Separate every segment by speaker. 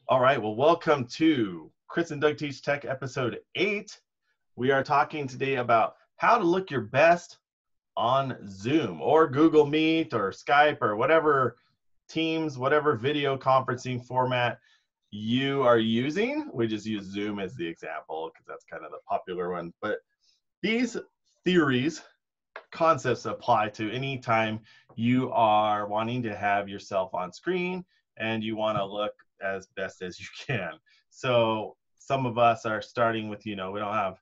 Speaker 1: All right, well, welcome to Chris and Doug Teach Tech episode 8. We are talking today about how to look your best on Zoom or Google Meet or Skype or whatever Teams, whatever video conferencing format you are using. We just use Zoom as the example because that's kind of the popular one. But these theories, concepts apply to any time you are wanting to have yourself on screen and you want to look as best as you can. So some of us are starting with, we don't have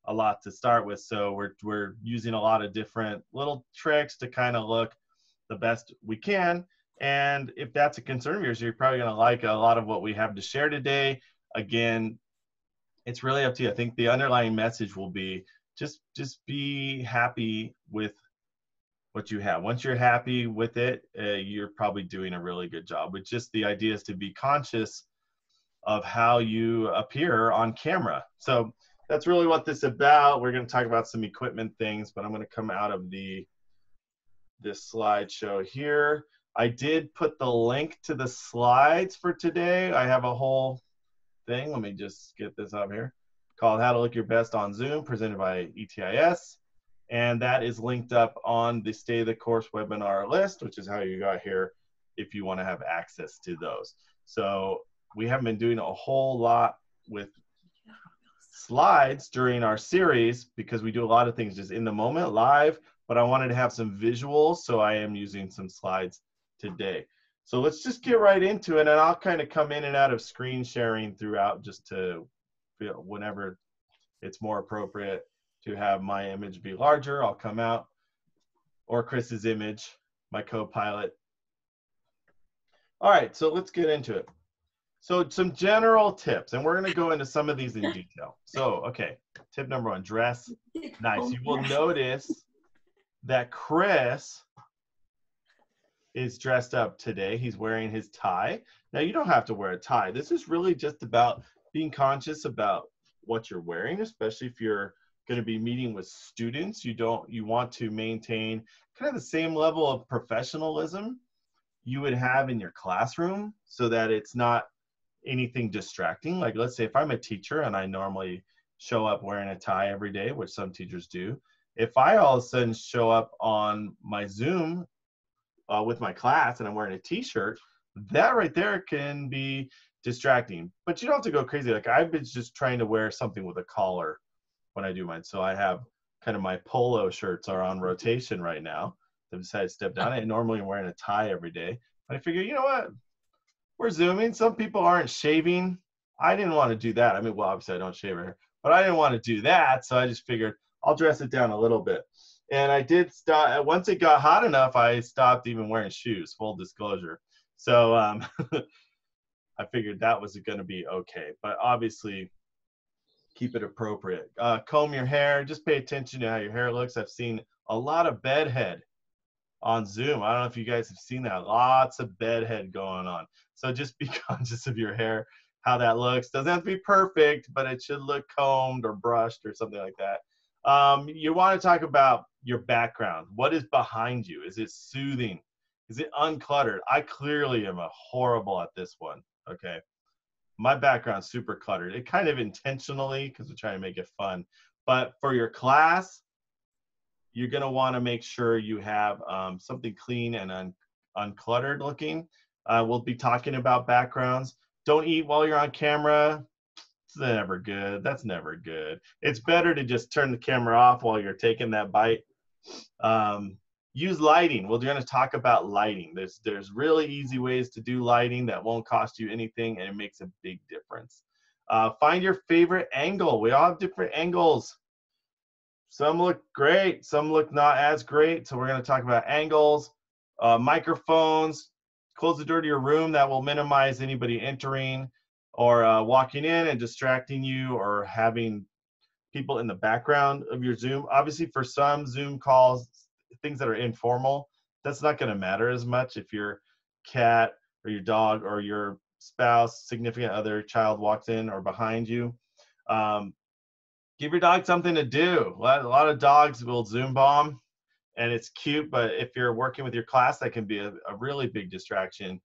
Speaker 1: a lot to start with, so we're using a lot of different little tricks to kind of look the best we can. And if that's a concern of yours, you're probably going to like a lot of what we have to share today. Again, it's really up to you. I think the underlying message will be just be happy with what you have. Once you're happy with it, you're probably doing a really good job. But just the idea is to be conscious of how you appear on camera. So that's really what this is about. We're going to talk about some equipment things, but I'm going to come out of this slideshow here. I did put the link to the slides for today. I have a whole thing. Let me just get this up here, called How to Look Your Best on Zoom, presented by ETIS. And that is linked up on the Stay the Course webinar list, which is how you got here if you want to have access to those. So we haven't been doing a whole lot with slides during our series because we do a lot of things just in the moment, live, but I wanted to have some visuals, so I am using some slides today. So let's just get right into it, and I'll kind of come in and out of screen sharing throughout just to feel whenever it's more appropriate to have my image be larger, I'll come out, or Chris's image, my co-pilot. All right, so let's get into it. So some general tips, and we're going to go into some of these in detail. So, okay, tip number 1, dress nice. You will notice that Kris is dressed up today. He's wearing his tie. Now, you don't have to wear a tie. This is really just about being conscious about what you're wearing, especially if you're going to be meeting with students. You want to maintain kind of the same level of professionalism you would have in your classroom so that it's not anything distracting. Like, let's say if I'm a teacher and I normally show up wearing a tie every day, which some teachers do, if I all of a sudden show up on my Zoom with my class and I'm wearing a t-shirt, that right there can be distracting. But you don't have to go crazy. Like, I've been just trying to wear something with a collar when I do mine. So I have kind of my polo shirts are on rotation right now. I decided to step down. I normally am wearing a tie every day. But I figure, you know what? We're Zooming. Some people aren't shaving. I didn't want to do that. I mean, well, obviously I don't shave her, but I didn't want to do that. So I just figured I'll dress it down a little bit. And I did stop. Once it got hot enough, I stopped even wearing shoes, full disclosure. So I figured that was going to be okay. But obviously, keep it appropriate. Comb your hair. Just pay attention to how your hair looks. I've seen a lot of bedhead on Zoom. I don't know if you guys have seen that. Lots of bedhead going on. So just be conscious of your hair, how that looks. Doesn't have to be perfect, but it should look combed or brushed or something like that. You want to talk about your background. What is behind you? Is it soothing? Is it uncluttered? I clearly am horrible at this one, okay? My background's super cluttered. It kind of intentionally, because we're trying to make it fun. But for your class, you're going to want to make sure you have something clean and uncluttered looking. We'll be talking about backgrounds. Don't eat while you're on camera. It's never good. That's never good. It's better to just turn the camera off while you're taking that bite. Use lighting. We're going to talk about lighting. There's really easy ways to do lighting that won't cost you anything, and it makes a big difference. Find your favorite angle. We all have different angles. Some look great, some look not as great. So we're going to talk about angles, microphones. Close the door to your room. That will minimize anybody entering or walking in and distracting you or having people in the background of your Zoom. Obviously, for some Zoom calls, things that are informal, that's not going to matter as much if your cat or your dog or your spouse, significant other, child walks in or behind you. Give your dog something to do. A lot of dogs will Zoom bomb, and it's cute, but if you're working with your class, that can be a really big distraction,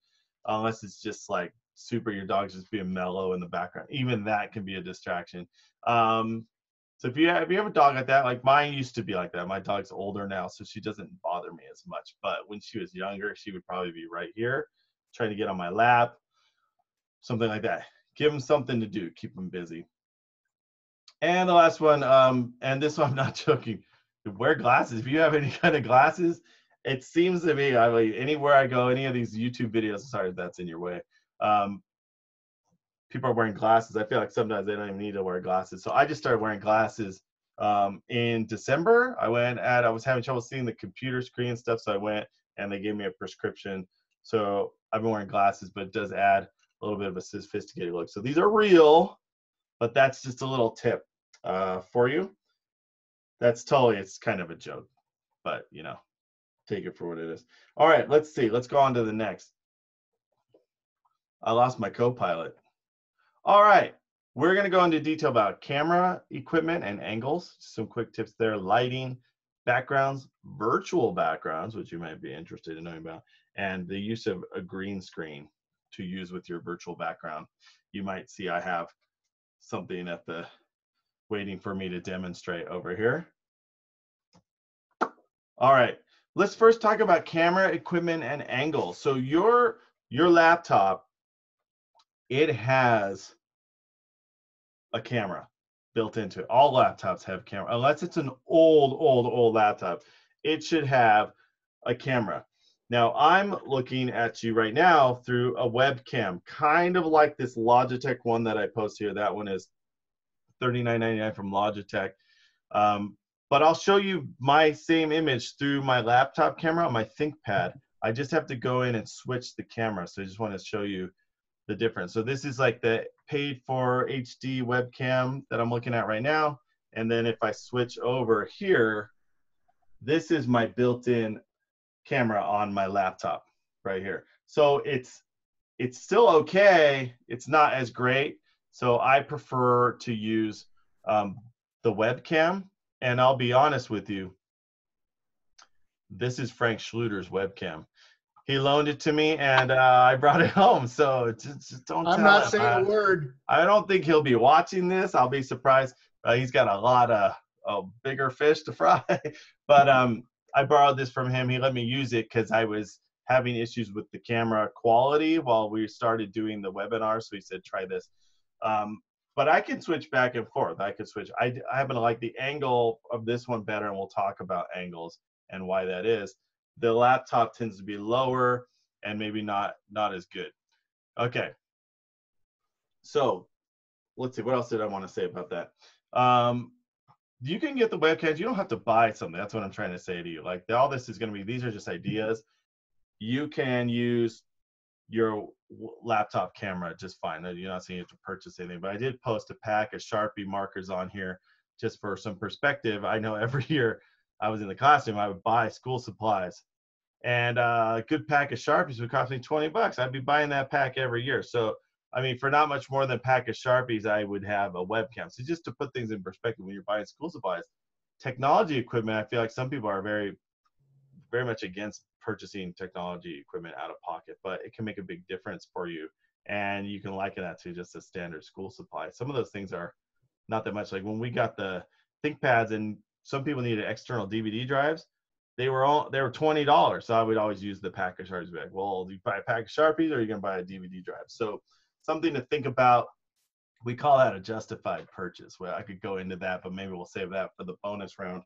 Speaker 1: unless it's just like super, your dog's just being mellow in the background. Even that can be a distraction. So if you have a dog like that, like mine used to be like that. My dog's older now, so she doesn't bother me as much. But when she was younger, she would probably be right here, trying to get on my lap, something like that. Give them something to do, keep them busy. And the last one, and this one I'm not joking, wear glasses. If you have any kind of glasses, it seems to me, I mean, anywhere I go, any of these YouTube videos, sorry if that's in your way, people are wearing glasses. I feel like sometimes they don't even need to wear glasses. So I just started wearing glasses in December. I was having trouble seeing the computer screen and stuff, so I went and they gave me a prescription. So I've been wearing glasses, but it does add a little bit of a sophisticated look. So these are real, but that's just a little tip for you. That's totally, it's kind of a joke, but you know, take it for what it is. All right, let's see. Let's go on to the next. I lost my co-pilot. All right, we're going to go into detail about camera equipment and angles. Some quick tips there: lighting, backgrounds, virtual backgrounds, which you might be interested in knowing about, and the use of a green screen to use with your virtual background. You might see I have something at the waiting for me to demonstrate over here. All right, let's first talk about camera equipment and angles. So your laptop, it has a camera built into it. All laptops have camera, unless it's an old laptop. It should have a camera. Now I'm looking at you right now through a webcam, kind of like this Logitech one that I post here. That one is $39.99 from Logitech. But I'll show you my same image through my laptop camera on my ThinkPad. I just have to go in and switch the camera. So I just want to show you the difference. So this is like the paid for HD webcam that I'm looking at right now. And then if I switch over here, this is my built-in camera on my laptop right here. So it's still okay. It's not as great. So I prefer to use the webcam. And I'll be honest with you, this is Frank Schluter's webcam. He loaned it to me, and I brought it home. So just don't tell him.
Speaker 2: I'm not saying a word.
Speaker 1: I don't think he'll be watching this. I'll be surprised. He's got a lot of bigger fish to fry. But I borrowed this from him. He let me use it because I was having issues with the camera quality while we started doing the webinar. So he said, try this. But I can switch back and forth. I could switch. I happen to like the angle of this one better, and we'll talk about angles and why that is. The laptop tends to be lower and maybe not as good. Okay. So let's see, what else did I want to say about that? You can get the webcams. You don't have to buy something. That's what I'm trying to say to you. Like all this is going to be, these are just ideas. You can use your laptop camera just fine. You're not saying you have to purchase anything, but I did post a pack of Sharpie markers on here just for some perspective. I know every year I was in the classroom, I would buy school supplies, and a good pack of Sharpies would cost me $20. I'd be buying that pack every year. So, I mean, for not much more than a pack of Sharpies, I would have a webcam. So just to put things in perspective, when you're buying school supplies, technology equipment, I feel like some people are very much against purchasing technology equipment out of pocket, but it can make a big difference for you. And you can liken that to just a standard school supply. Some of those things are not that much. Like when we got the ThinkPads and some people needed external DVD drives, they were $20. So I would always use the pack of Sharpies. Like, well, do you buy a pack of Sharpies or are you going to buy a DVD drive? So something to think about. We call that a justified purchase. Well, I could go into that, but maybe we'll save that for the bonus round.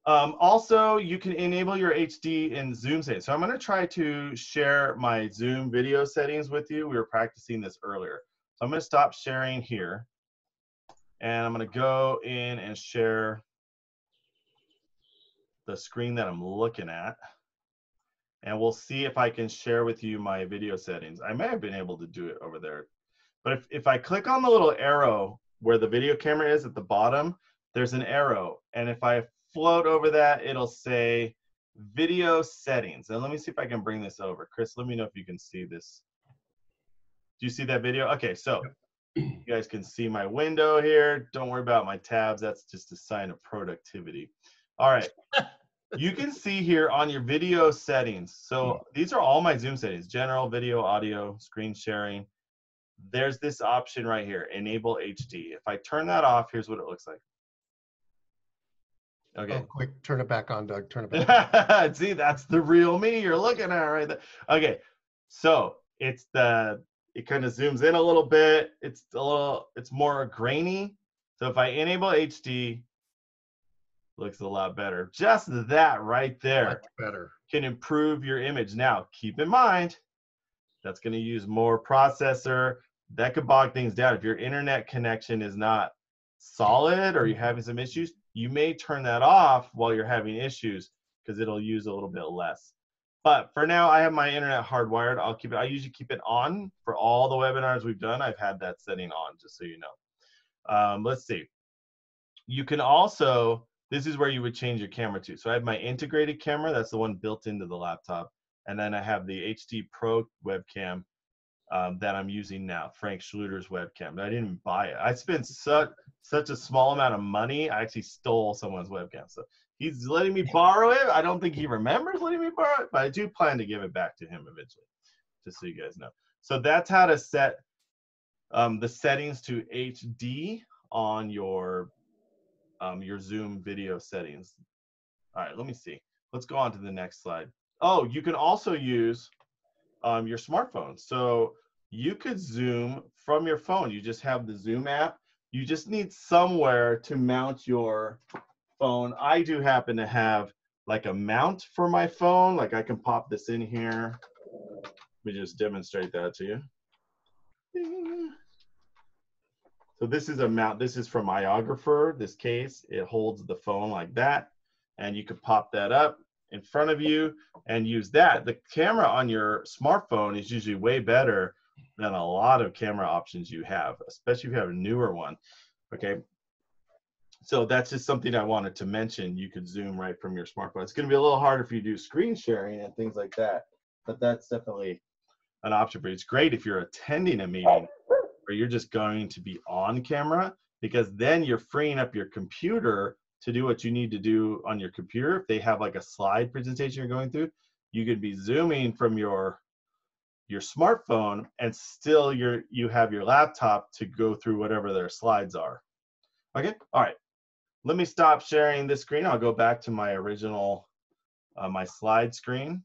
Speaker 1: Also, you can enable your HD in Zoom settings. So I'm going to try to share my Zoom video settings with you. We were practicing this earlier. So I'm going to stop sharing here. And I'm going to go in and share the screen that I'm looking at. And we'll see if I can share with you my video settings. I may have been able to do it over there. But if I click on the little arrow where the video camera is at the bottom, there's an arrow. And if I float over that, it'll say video settings. And let me see if I can bring this over. Kris, let me know if you can see this. Do you see that video? Okay, so you guys can see my window here. Don't worry about my tabs. That's just a sign of productivity. All right. You can see here on your video settings. So these are all my Zoom settings: general, video, audio, screen sharing. There's this option right here, enable HD. If I turn that off, here's what it looks like. Okay.
Speaker 2: Oh, quick, turn it back on, Doug. Turn it back on.
Speaker 1: See, that's the real me you're looking at right there. Okay, so it kind of zooms in a little bit. It's more grainy. So if I enable HD, looks a lot better. Just that right there
Speaker 2: Much better.
Speaker 1: can improve your image. Now, keep in mind, that's going to use more processor. That could bog things down. If your internet connection is not solid or you're having some issues, you may turn that off while you're having issues because it'll use a little bit less. But for now, I have my internet hardwired. I usually keep it on for all the webinars we've done. I've had that setting on, just so you know. Let's see. You can also, this is where you would change your camera to. So I have my integrated camera. That's the one built into the laptop. And then I have the HD Pro webcam that I'm using now, Frank Schluter's webcam. I didn't even buy it. I spent such a small amount of money. I actually stole someone's webcam. So he's letting me borrow it. I don't think he remembers letting me borrow it, but I do plan to give it back to him eventually, just so you guys know. So that's how to set the settings to HD on your Zoom video settings. All right, let me see. Let's go on to the next slide. Oh, you can also use your smartphone. So you could Zoom from your phone. You just have the Zoom app. You just need somewhere to mount your phone. I do happen to have like a mount for my phone. Like I can pop this in here. Let me just demonstrate that to you. So this is a mount. This is from Iographer, this case. It holds the phone like that. And you could pop that up in front of you and use that. The camera on your smartphone is usually way better than a lot of camera options you have, especially if you have a newer one. Okay. So that's just something I wanted to mention. You could Zoom right from your smartphone. It's going to be a little harder if you do screen sharing and things like that, but that's definitely an option for you. It's great if you're attending a meeting where you're just going to be on camera, because then you're freeing up your computer to do what you need to do on your computer. If they have like a slide presentation you're going through, you could be Zooming from your smartphone and still you have your laptop to go through whatever their slides are. Okay, all right. Let me stop sharing this screen. I'll go back to my original, my slide screen.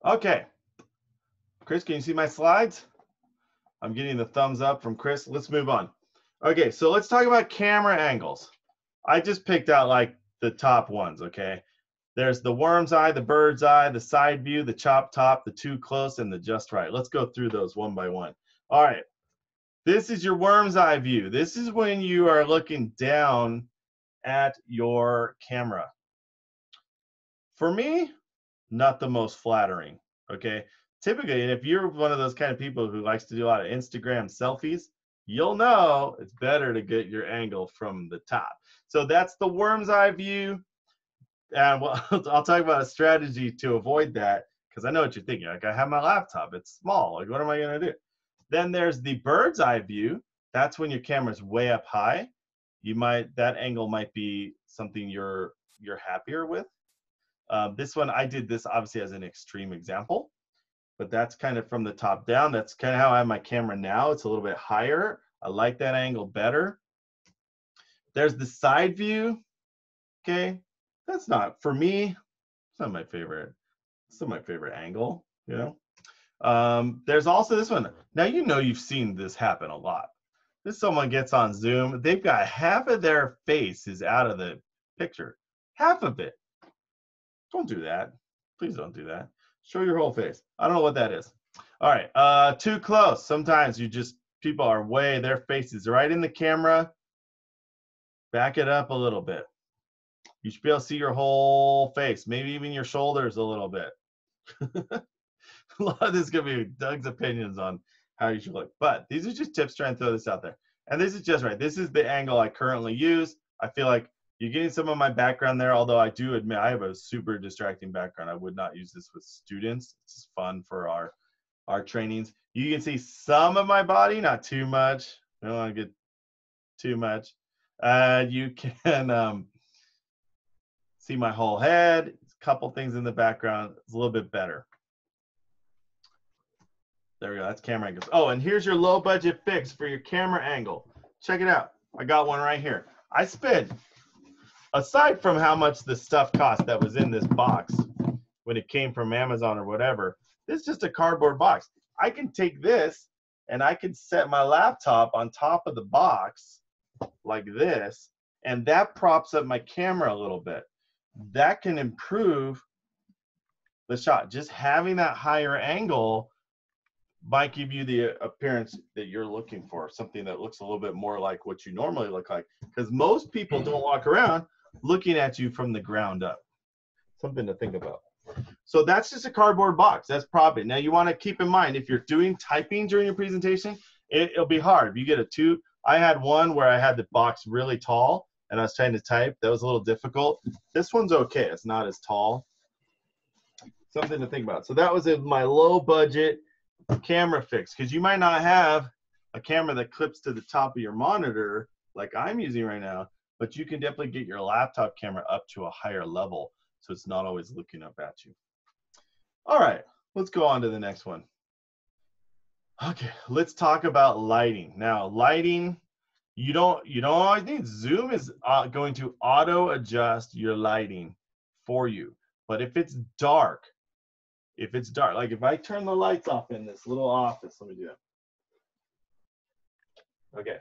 Speaker 1: Okay, Kris, can you see my slides? I'm getting the thumbs up from Kris. Let's move on. Okay, so let's talk about camera angles. I just picked out like the top ones, okay? There's the worm's eye, the bird's eye, the side view, the chop top, the too close, and the just right. Let's go through those one by one. All right, this is your worm's eye view. This is when you are looking down at your camera. For me, not the most flattering, okay? Typically, and if you're one of those kind of people who likes to do a lot of Instagram selfies, you'll know it's better to get your angle from the top. So that's the worm's eye view. And well, I'll talk about a strategy to avoid that, because I know what you're thinking. Like, I have my laptop, it's small. Like, what am I going to do? Then there's the bird's eye view. That's when your camera's way up high. That angle might be something you're happier with. This one, I did this obviously as an extreme example, but that's kind of from the top down. That's kind of how I have my camera now. It's a little bit higher. I like that angle better. There's the side view. Okay, that's not, for me, it's not my favorite. It's not my favorite angle, you know. There's also this one. Now, you know, you've seen this happen a lot. This someone gets on Zoom, they've got half of their face is out of the picture. Half of it. Don't do that. Please don't do that. Show your whole face. I don't know what that is. All right, too close. Sometimes people are their face is right in the camera. Back it up a little bit. You should be able to see your whole face, maybe even your shoulders a little bit. A lot of this is going to be Doug's opinions on how you should look. But these are just tips trying to throw this out there. And this is just right. This is the angle I currently use. I feel like you're getting some of my background there, although I do admit I have a super distracting background. I would not use this with students. It's just fun for our trainings. You can see some of my body, not too much. I don't want to get too much. You can see my whole head. A couple things in the background. It's a little bit better. There we go. That's camera angles. Oh, and here's your low budget fix for your camera angle. Check it out. I got one right here. I spent, aside from how much the stuff cost that was in this box when it came from Amazon or whatever, this is just a cardboard box. I can take this and I can set my laptop on top of the box like this, and that props up my camera a little bit. That can improve the shot. Just having that higher angle might give you the appearance that you're looking for, something that looks a little bit more like what you normally look like, because most people don't walk around looking at you from the ground up. Something to think about. So that's just a cardboard box. That's propping. Now you want to keep in mind, if you're doing typing during your presentation, it'll be hard. If you get a two, I had one where I had the box really tall and I was trying to type. That was a little difficult. This one's okay. It's not as tall. Something to think about. So that was my low budget camera fix, because you might not have a camera that clips to the top of your monitor like I'm using right now, but you can definitely get your laptop camera up to a higher level so it's not always looking up at you. All right, let's go on to the next one. Okay, let's talk about lighting. Now, lighting, you don't always need. Zoom is going to auto adjust your lighting for you. But if it's dark, like if I turn the lights off in this little office, let me do that. Okay.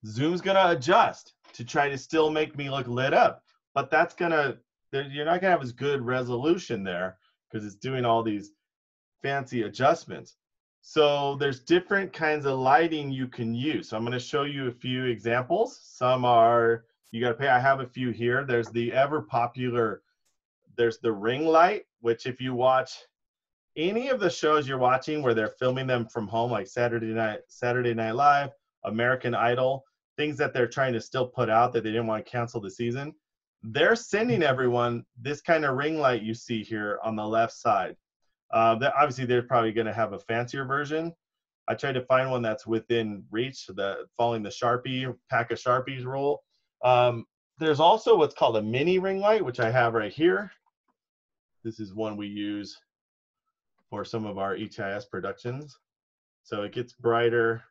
Speaker 1: Zoom's gonna adjust to try to still make me look lit up, but you're not gonna have as good resolution there because it's doing all these fancy adjustments. So there's different kinds of lighting you can use. So I'm gonna show you a few examples. Some are, you gotta pay. I have a few here. There's the ever popular, there's the ring light, which if you watch any of the shows you're watching where they're filming them from home, like Saturday Night Live, American Idol, things that they're trying to still put out that they didn't want to cancel the season, they're sending everyone this kind of ring light you see here on the left side. Obviously, they're probably going to have a fancier version. I tried to find one that's within reach, following the Sharpie, pack of Sharpies rule. There's also what's called a mini ring light, which I have right here. This is one we use for some of our ETIS productions. So it gets brighter,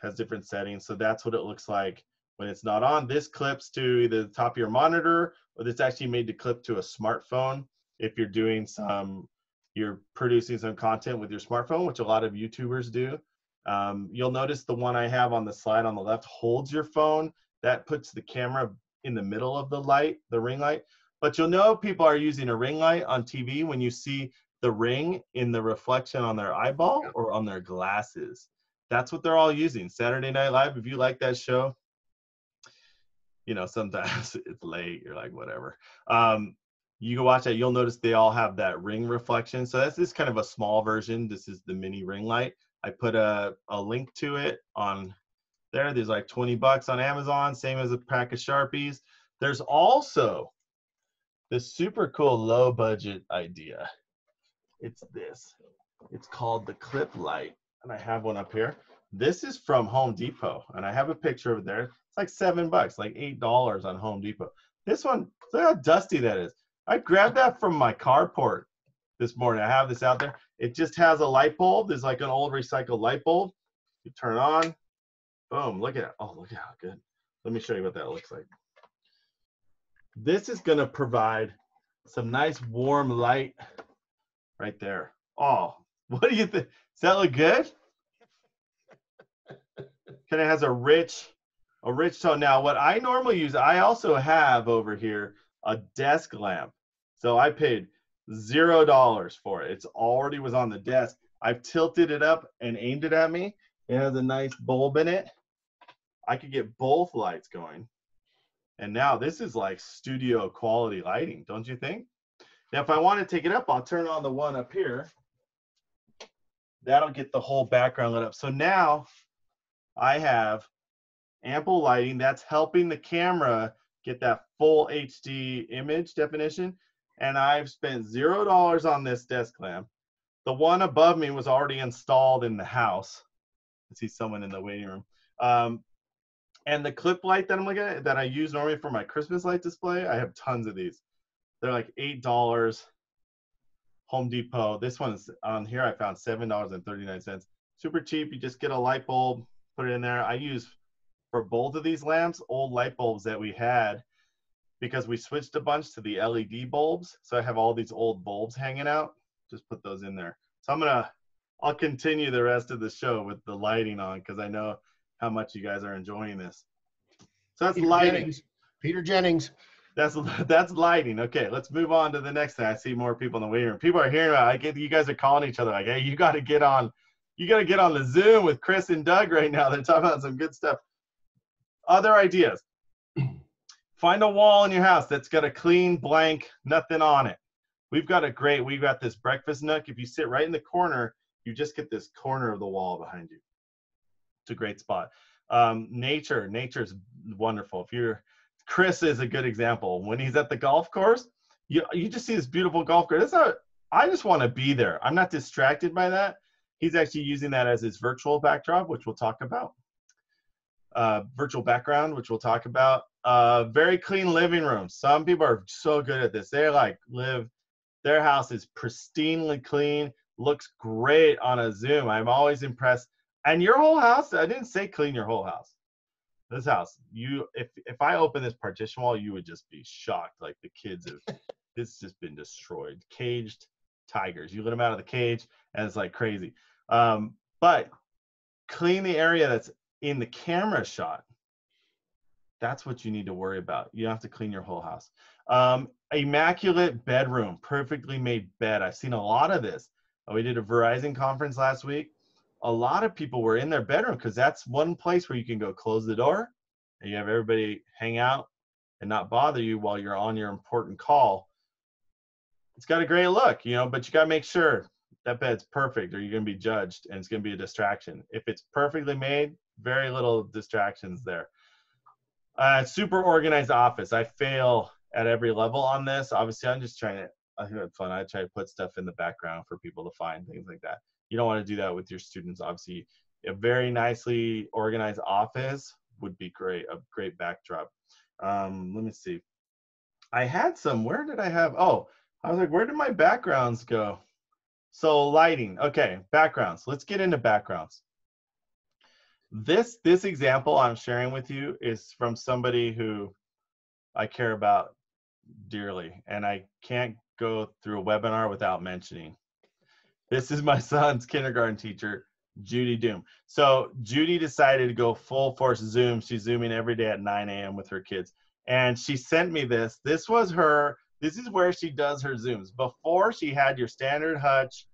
Speaker 1: has different settings. So that's what it looks like when it's not on. This clips to either the top of your monitor, or it's actually made to clip to a smartphone if you're doing you're producing some content with your smartphone, which a lot of YouTubers do. You'll notice the one I have on the slide on the left holds your phone. That puts the camera in the middle of the light, the ring light. But you'll know people are using a ring light on TV when you see the ring in the reflection on their eyeball or on their glasses. That's what they're all using. Saturday Night Live, if you like that show, you know, sometimes it's late, you're like, whatever. You can watch that, you'll notice they all have that ring reflection. So that's just kind of a small version. This is the mini ring light. I put a link to it on there. There's like 20 bucks on Amazon, same as a pack of Sharpies. There's also this super cool low budget idea. It's this. It's called the clip light, and I have one up here. This is from Home Depot, and I have a picture of it there. It's like $7, like $8 on Home Depot. This one, look how dusty that is. I grabbed that from my carport this morning. I have this out there. It just has a light bulb. There's like an old recycled light bulb. You turn it on. Boom, look at it. Oh, look at how good. Let me show you what that looks like. This is going to provide some nice warm light right there. Oh, what do you think? Does that look good? Kind of has a rich tone. Now, what I normally use, I also have over here a desk lamp. So I paid $0 for it. It's already was on the desk. I've tilted it up and aimed it at me. It has a nice bulb in it. I could get both lights going. And now this is like studio quality lighting, don't you think? Now, if I want to take it up, I'll turn on the one up here. That'll get the whole background lit up. So now I have ample lighting that's helping the camera get that full HD image definition. And I've spent $0 on this desk lamp. The one above me was already installed in the house. I see someone in the waiting room. And the clip light that I'm looking at, that I use normally for my Christmas light display, I have tons of these. They're like $8, Home Depot. This one's on here, I found $7.39. Super cheap. You just get a light bulb, put it in there. I use, for both of these lamps, old light bulbs that we had, because we switched a bunch to the LED bulbs. So I have all these old bulbs hanging out. Just put those in there. So I'll continue the rest of the show with the lighting on, because I know how much you guys are enjoying this. So that's
Speaker 2: Peter
Speaker 1: lighting.
Speaker 2: Jennings. Peter Jennings.
Speaker 1: That's lighting. Okay, let's move on to the next thing. I see more people in the waiting room. People are hearing about it. You guys are calling each other like, hey, you got to get on the Zoom with Kris and Doug right now. They're talking about some good stuff. Other ideas. Find a wall in your house that's got a clean blank, nothing on it. We've got this breakfast nook. If you sit right in the corner, you just get this corner of the wall behind you. It's a great spot. Nature's wonderful. Kris is a good example. When he's at the golf course, you just see this beautiful golf course. I just want to be there. I'm not distracted by that. He's actually using that as his virtual backdrop, which we'll talk about. Virtual background, which we'll talk about. Very clean living room. Some people are so good at this. Their house is pristinely clean, looks great on a Zoom. I'm always impressed. And your whole house, I didn't say clean your whole house. This house, if I open this partition wall, you would just be shocked. Like, the kids it's just been destroyed. Caged tigers. You let them out of the cage, and it's like crazy. But clean the area that's in the camera shot. That's what you need to worry about. You don't have to clean your whole house. Immaculate bedroom, perfectly made bed. I've seen a lot of this. We did a Verizon conference last week. A lot of people were in their bedroom, because that's one place where you can go close the door and you have everybody hang out and not bother you while you're on your important call. It's got a great look, but you got to make sure that bed's perfect, or you're going to be judged and it's going to be a distraction. If it's perfectly made, very little distractions there. Super organized office. I fail at every level on this. Obviously, I'm just trying to, I have fun. I try to put stuff in the background for people to find, things like that. You don't want to do that with your students. Obviously, a very nicely organized office would be great, a great backdrop. Let me see. I had some, where did I have, I was like, where did my backgrounds go? So lighting, okay, backgrounds. Let's get into backgrounds. This example I'm sharing with you is from somebody who I care about dearly, and I can't go through a webinar without mentioning. This is my son's kindergarten teacher, Judy Doom. So Judy decided to go full force Zoom. She's Zooming every day at 9 a.m. with her kids. And she sent me this. This is where she does her Zooms. Before, she had your standard hutch.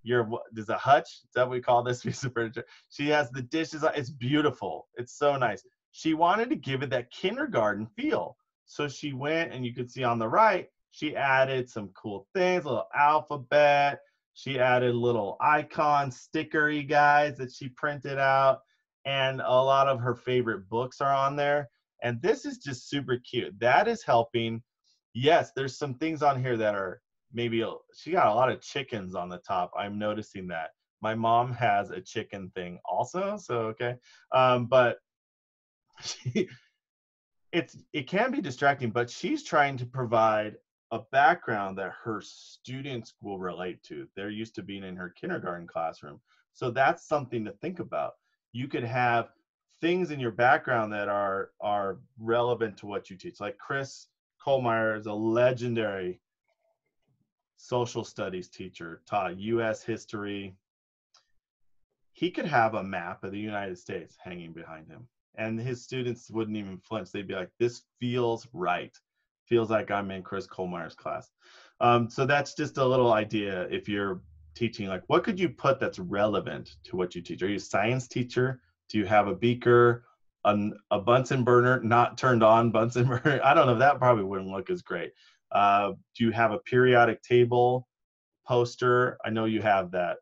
Speaker 1: There's a hutch. Is that what we call this piece of furniture? She has the dishes. It's beautiful. It's so nice. She wanted to give it that kindergarten feel. So she went, and you can see on the right, she added some cool things, a little alphabet. She added little icon stickery guys that she printed out, and a lot of her favorite books are on there. And this is just super cute. That is helping. Yes, there's some things on here that are she got a lot of chickens on the top. I'm noticing that. My mom has a chicken thing also, so okay. But it can be distracting, but she's trying to provide a background that her students will relate to. They're used to being in her kindergarten classroom. So that's something to think about. You could have things in your background that are relevant to what you teach. Like Kris Kohlmeyer is a legendary social studies teacher, taught U.S. history. He could have a map of the United States hanging behind him, and his students wouldn't even flinch. They'd be like, this feels right. Feels like I'm in Kris Kohlmeyer's class. So that's just a little idea. If you're teaching, like, what could you put that's relevant to what you teach? Are you a science teacher? Do you have a beaker, a Bunsen burner, not turned on Bunsen burner? I don't know. That probably wouldn't look as great. Do you have a periodic table poster? I know you have that.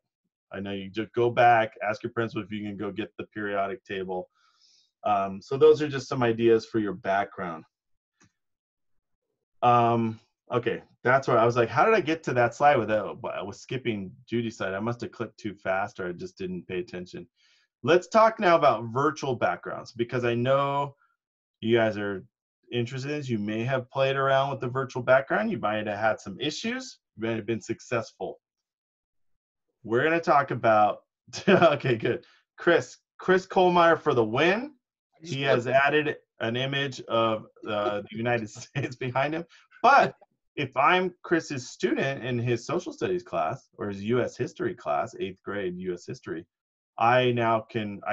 Speaker 1: I know you just go back, ask your principal if you can go get the periodic table. So those are just some ideas for your background. Okay, that's where I was like, how did I get to that slide I was skipping Judy's slide? I must have clicked too fast, or I just didn't pay attention. Let's talk now about virtual backgrounds, because I know you guys are interested in this. You may have played around with the virtual background. You might have had some issues. You might have been successful. We're going to talk about, okay, good. Kris Kohlmeyer for the win. He has added an image of the United States behind him. But if I'm Kris's student in his social studies class or his U.S. history class, 8th grade U.S. history, I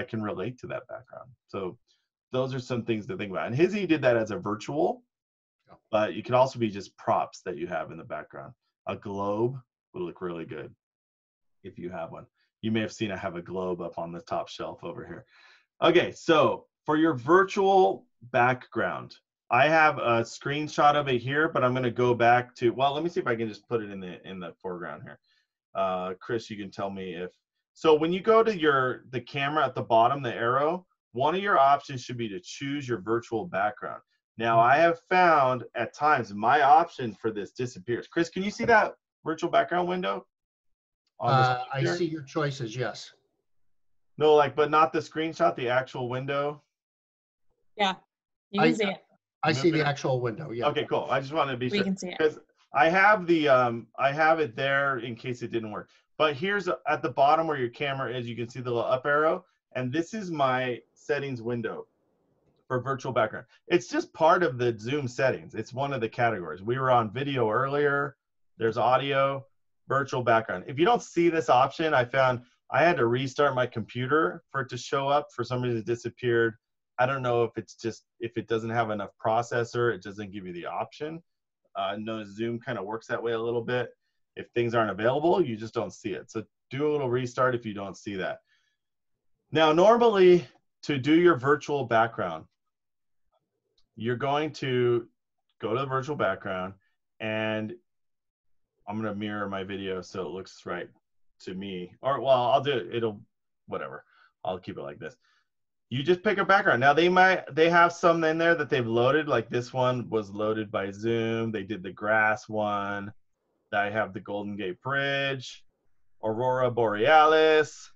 Speaker 1: can relate to that background. So those are some things to think about. And he did that as a virtual, but it could also be just props that you have in the background. A globe would look really good if you have one. You may have seen I have a globe up on the top shelf over here. Okay, so for your virtual background, I have a screenshot of it here, but I'm going to go back to, well, let me see if I can just put it in the foreground here. Kris, you can tell me if, so when you go to the camera at the bottom, the arrow, one of your options should be to choose your virtual background. Now, I have found at times my option for this disappears. Kris, can you see that virtual background window?
Speaker 2: I see your choices, yes.
Speaker 1: No, but not the screenshot, the actual window.
Speaker 3: Yeah, you can see it.
Speaker 2: I see the actual window, yeah.
Speaker 1: Okay, cool. I just wanted to be sure.
Speaker 3: We can see it.
Speaker 1: Because I have I have it there in case it didn't work. But here's at the bottom where your camera is, you can see the little up arrow. And this is my settings window for virtual background. It's just part of the Zoom settings. It's one of the categories. We were on video earlier. There's audio, virtual background. If you don't see this option, I found I had to restart my computer for it to show up. For some reason, it disappeared. I don't know if it's just, if it doesn't have enough processor, it doesn't give you the option. No, Zoom kind of works that way a little bit. If things aren't available, you just don't see it. So do a little restart if you don't see that. Now, normally to do your virtual background, you're going to go to the virtual background, and I'm going to mirror my video so it looks right to me. Or, well, I'll do it. Whatever. I'll keep it like this. You just pick a background. Now, they have some in there that they've loaded, like this one was loaded by Zoom. They did the grass one. I have the Golden Gate Bridge, Aurora Borealis.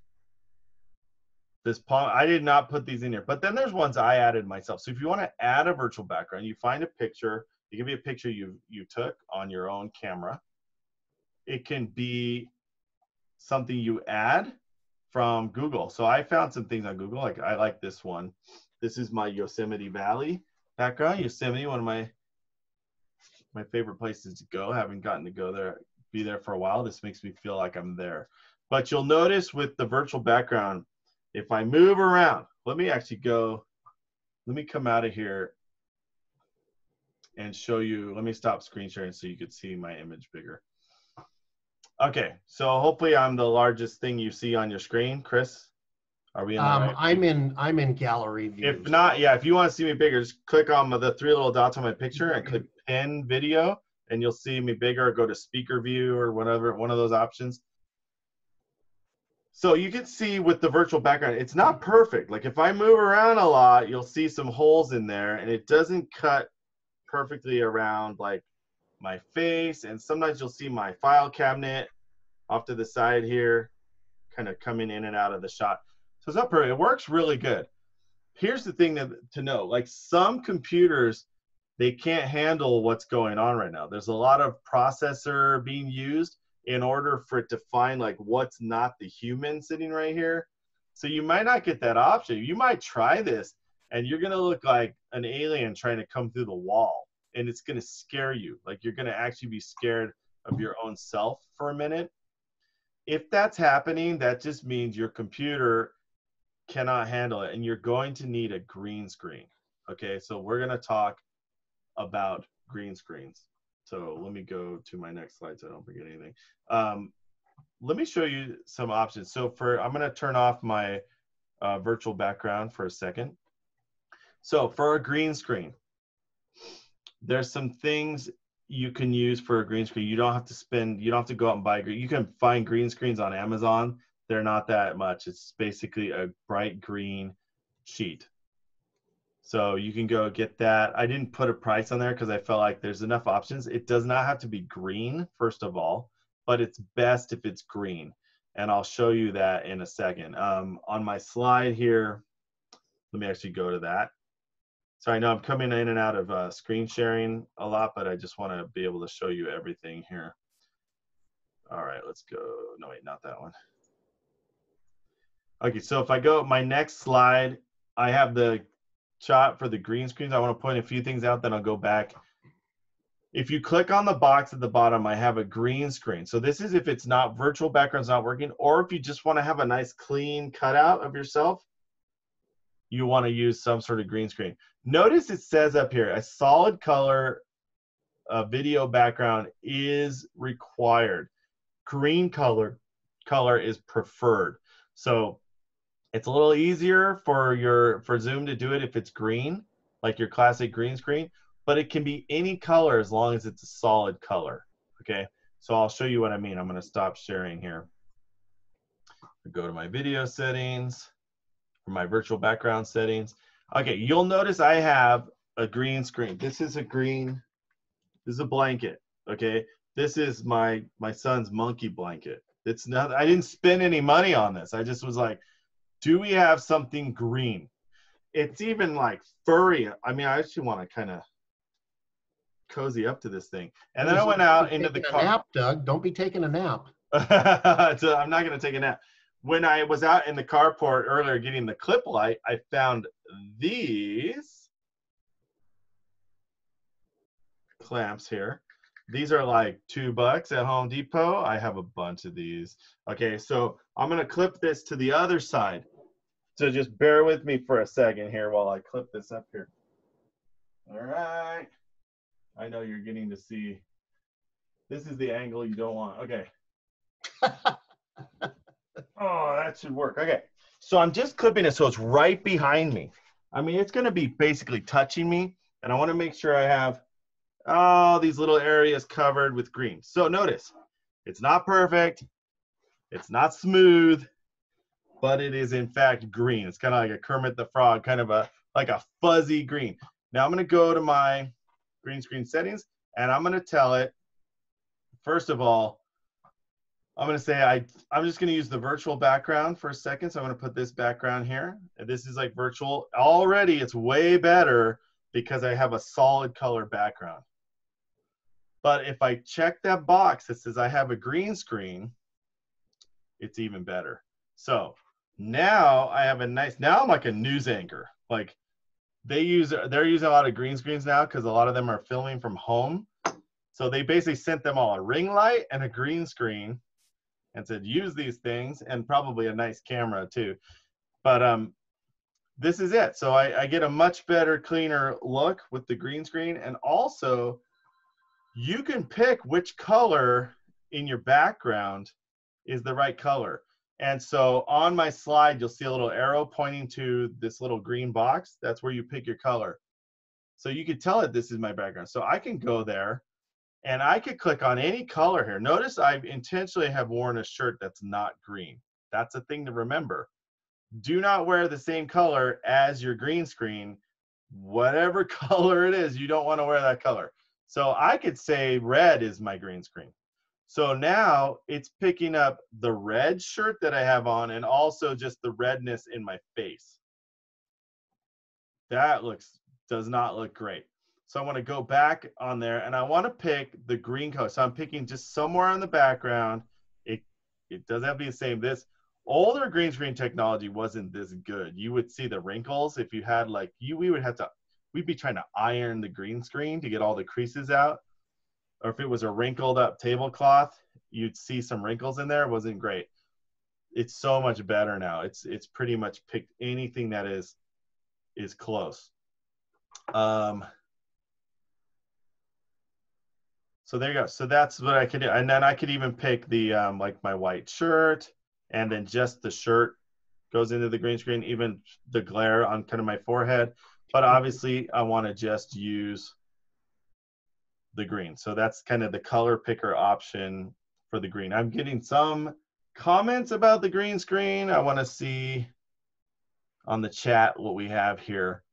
Speaker 1: I did not put these in here, but then there's ones I added myself. So if you want to add a virtual background, you find a picture. It can be a picture you took on your own camera. It can be something you add from Google. So I found some things on Google. Like I like this one. This is my Yosemite Valley background. Yosemite, one of my favorite places to go. Haven't gotten to go there, be there for a while. This makes me feel like I'm there. But you'll notice with the virtual background, if I move around, let me come out of here and show you. Let me stop screen sharing so you could see my image bigger. Okay, so hopefully I'm the largest thing you see on your screen. Kris, are we in the right?
Speaker 2: I'm in gallery view.
Speaker 1: If not, yeah, if you want to see me bigger, just click on the 3 little dots on my picture and click pin video, and you'll see me bigger. Go to speaker view or whatever, one of those options. So you can see with the virtual background, it's not perfect. Like if I move around a lot, you'll see some holes in there, and it doesn't cut perfectly around like my face. And sometimes you'll see my file cabinet off to the side here, kind of coming in and out of the shot. So it's not perfect. It works really good. Here's the thing to know, like some computers, they can't handle what's going on right now. There's a lot of processor being used in order for it to find like what's not the human sitting right here. So you might not get that option. You might try this and you're gonna look like an alien trying to come through the wall, and it's gonna scare you. Like you're gonna actually be scared of your own self for a minute. If that's happening, that just means your computer cannot handle it, and you're going to need a green screen. Okay, so we're gonna talk about green screens. So let me go to my next slide so I don't forget anything. Let me show you some options. So I'm gonna turn off my virtual background for a second. So for a green screen, there's some things you can use for a green screen. You don't have to go out and buy green. You can find green screens on Amazon. They're not that much. It's basically a bright green sheet. So you can go get that. I didn't put a price on there because I felt like there's enough options. It does not have to be green, first of all, but it's best if it's green. and I'll show you that in a second. On my slide here, let me actually go to that. So I know I'm coming in and out of screen sharing a lot, but I just want to be able to show you everything here. All right, let's go. No, wait, not that one. Okay, so if I go my next slide, I have the shot for the green screens. I want to point a few things out, then I'll go back. If you click on the box at the bottom, I have a green screen. So this is if it's not virtual background's not working, or if you just want to have a nice clean cutout of yourself, you want to use some sort of green screen. Notice it says up here, a solid color video background is required. Green color is preferred. So it's a little easier for Zoom to do it if it's green, like your classic green screen, but it can be any color as long as it's a solid color, okay? So I'll show you what I mean. I'm gonna stop sharing here. Go to my video settings, for my virtual background settings. Okay, you'll notice I have a green screen. This is a blanket, okay? This is my son's monkey blanket. It's not, I didn't spend any money on this. I just was like, do we have something green? It's even like furry. I mean, I actually want to kind of cozy up to this thing. And then I went out into the car.
Speaker 2: Nap, Doug. Don't be taking a nap.
Speaker 1: So I'm not going to take a nap. When I was out in the carport earlier getting the clip light, I found these clamps here. These are like $2 at Home Depot. I have a bunch of these. Okay, so I'm gonna clip this to the other side. So just bear with me for a second here while I clip this up here. All right. I know you're getting to see. This is the angle you don't want. Okay. Oh, that should work. Okay. So I'm just clipping it so it's right behind me. I mean, it's gonna be basically touching me, and I wanna make sure I have all these little areas covered with green. So notice, it's not perfect, it's not smooth, but it is in fact green. It's kind of like a Kermit the Frog, kind of like a fuzzy green. Now I'm gonna go to my green screen settings, and I'm gonna tell it, first of all, I'm gonna say I'm just gonna use the virtual background for a second. So I'm gonna put this background here. And this is like virtual. Already it's way better because I have a solid color background. But if I check that box that says I have a green screen, it's even better. So now I have a nice, now I'm like a news anchor. Like they're using a lot of green screens now because a lot of them are filming from home. So they basically sent them all a ring light and a green screen and said, use these things, and probably a nice camera too. But this is it. So I get a much better, cleaner look with the green screen. And also, you can pick which color in your background is the right color. And so on my slide, you'll see a little arrow pointing to this little green box. That's where you pick your color. So you could tell it this is my background. So I can go there and I could click on any color here. Notice I intentionally have worn a shirt that's not green. That's a thing to remember. Do not wear the same color as your green screen. Whatever color it is, you don't want to wear that color. So I could say red is my green screen. So now it's picking up the red shirt that I have on and also just the redness in my face. That does not look great. So I want to go back on there and I want to pick the green color. So I'm picking just somewhere on the background. It doesn't have to be the same. This older green screen technology wasn't this good. You would see the wrinkles if you had like, we'd be trying to iron the green screen to get all the creases out. Or if it was a wrinkled up tablecloth, you'd see some wrinkles in there. It wasn't great. It's so much better now. It's pretty much picked anything that is close. So there you go. So that's what I could do. And then I could even pick the like my white shirt, and then just the shirt goes into the green screen, even the glare on kind of my forehead. But obviously I want to just use the green. So that's kind of the color picker option for the green. I'm getting some comments about the green screen. I want to see on the chat what we have here.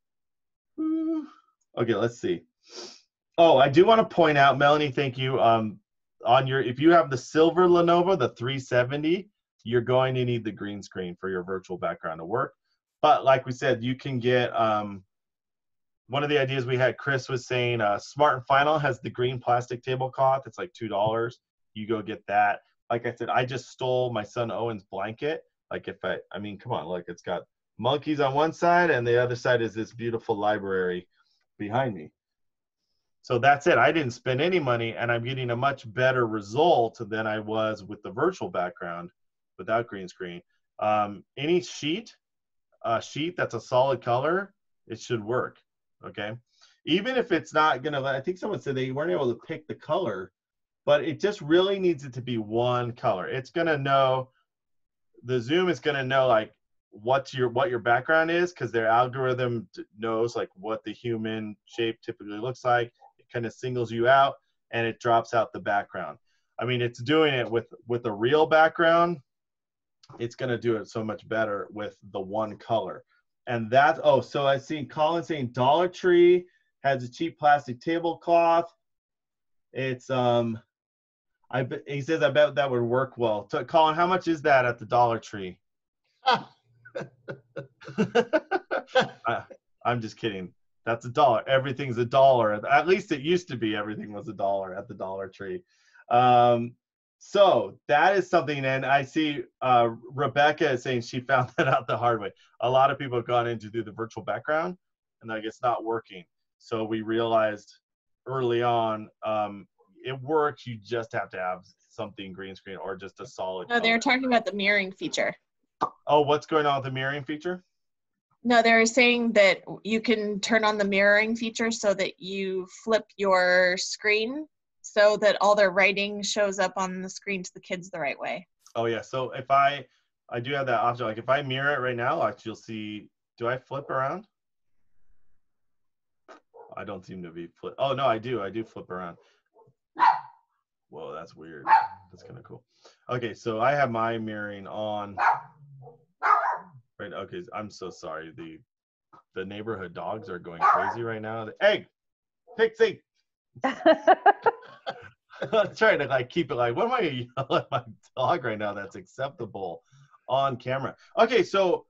Speaker 1: Okay, let's see. Oh, I do want to point out, Melanie, thank you. If you have the silver Lenovo, the 370, you're going to need the green screen for your virtual background to work. But like we said, you can get one of the ideas we had, Kris was saying, Smart and Final has the green plastic tablecloth. It's like $2. You go get that. Like I said, I just stole my son Owen's blanket. Like I mean, come on, look, it's got monkeys on one side and the other side is this beautiful library behind me. So that's it. I didn't spend any money and I'm getting a much better result than I was with the virtual background without green screen. Any sheet that's a solid color, it should work. Okay. Even if it's not going to, I think someone said they weren't able to pick the color, but it just really needs it to be one color. It's going to know, the Zoom is going to know like what your background is, because their algorithm knows like what the human shape typically looks like. It kind of singles you out and it drops out the background. I mean, it's doing it with a real background. It's going to do it so much better with the one color. And that's, oh, so I seen Colin saying Dollar Tree has a cheap plastic tablecloth. It's, he says, I bet that would work well. So, Colin, how much is that at the Dollar Tree? I'm just kidding. That's $1. Everything's $1. At least it used to be everything was $1 at the Dollar Tree. So that is something, and I see Rebecca is saying she found that out the hard way. A lot of people have gone in to do the virtual background, and like it's not working. So we realized early on, it works. You just have to have something green screen or just a solid.
Speaker 3: No, they're talking about the mirroring feature.
Speaker 1: Oh, what's going on with the mirroring feature?
Speaker 3: No, they're saying that you can turn on the mirroring feature so that you flip your screen so that all their writing shows up on the screen to the kids the right way.
Speaker 1: Oh yeah, so if I do have that option, like if I mirror it right now, like you'll see, do I flip around? I don't seem to be flip. Oh no, I do flip around. Whoa, that's weird. That's kind of cool. Okay, so I have my mirroring on. Right, okay, I'm so sorry. The neighborhood dogs are going crazy right now. Hey, Pixie! I'm trying to like keep it like, what am I gonna yell at my dog right now that's acceptable on camera? Okay, so